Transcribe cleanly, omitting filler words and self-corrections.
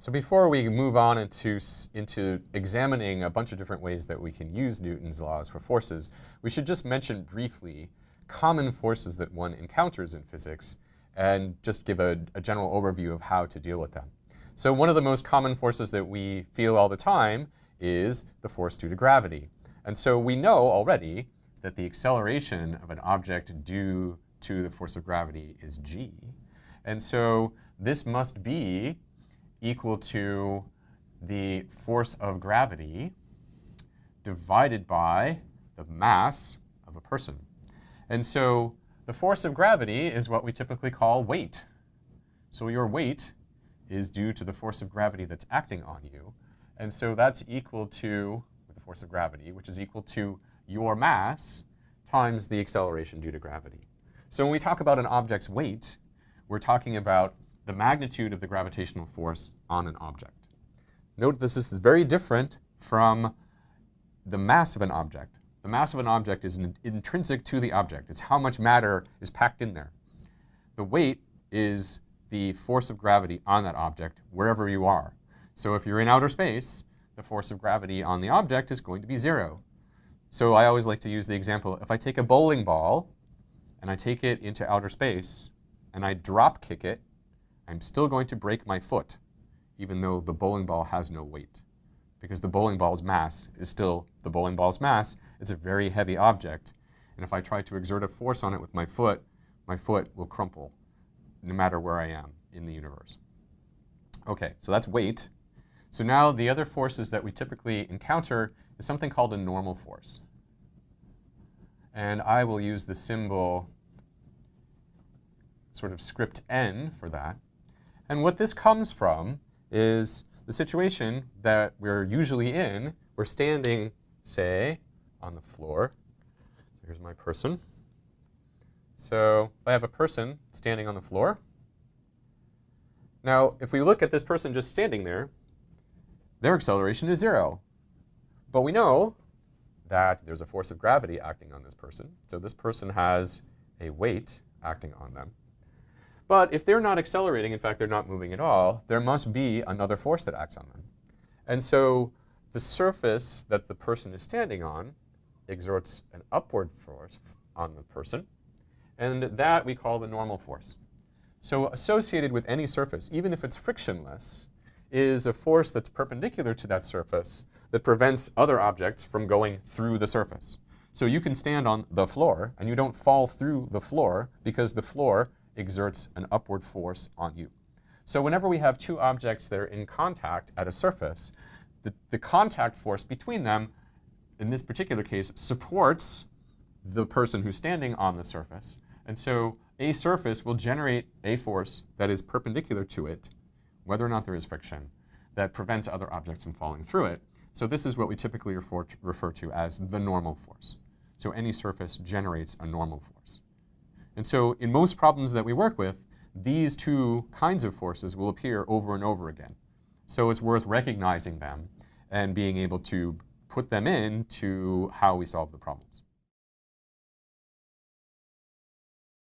So before we move on into examining a bunch of different ways that we can use Newton's laws for forces, we should just mention briefly common forces that one encounters in physics and just give a general overview of how to deal with them. So one of the most common forces that we feel all the time is the force due to gravity. And so we know already that the acceleration of an object due to the force of gravity is g. And so this must be equal to the force of gravity divided by the mass of a person. And so the force of gravity is what we typically call weight. So your weight is due to the force of gravity that's acting on you. And so that's equal to the force of gravity, which is equal to your mass times the acceleration due to gravity. So when we talk about an object's weight, we're talking about the magnitude of the gravitational force on an object. Note this is very different from the mass of an object. The mass of an object is intrinsic to the object. It's how much matter is packed in there. The weight is the force of gravity on that object wherever you are. So if you're in outer space, the force of gravity on the object is going to be 0. So I always like to use the example, if I take a bowling ball and I take it into outer space and I drop kick it, I'm still going to break my foot, even though the bowling ball has no weight, because the bowling ball's mass is still the bowling ball's mass. It's a very heavy object, and if I try to exert a force on it with my foot will crumple no matter where I am in the universe. Okay, so that's weight. So now the other forces that we typically encounter is something called a normal force. And I will use the symbol sort of script n for that. And what this comes from is the situation that we're usually in. We're standing, say, on the floor. Here's my person. So if I have a person standing on the floor. Now, if we look at this person just standing there, their acceleration is 0. But we know that there's a force of gravity acting on this person. So this person has a weight acting on them. But if they're not accelerating, in fact, they're not moving at all, there must be another force that acts on them. And so the surface that the person is standing on exerts an upward force on the person, and that we call the normal force. So associated with any surface, even if it's frictionless, is a force that's perpendicular to that surface that prevents other objects from going through the surface. So you can stand on the floor, and you don't fall through the floor because the floor exerts an upward force on you. So whenever we have two objects that are in contact at a surface, the contact force between them, in this particular case, supports the person who's standing on the surface. And so a surface will generate a force that is perpendicular to it, whether or not there is friction, that prevents other objects from falling through it. So this is what we typically refer to as the normal force. So any surface generates a normal force. And so in most problems that we work with, these two kinds of forces will appear over and over again. So it's worth recognizing them and being able to put them into how we solve the problems.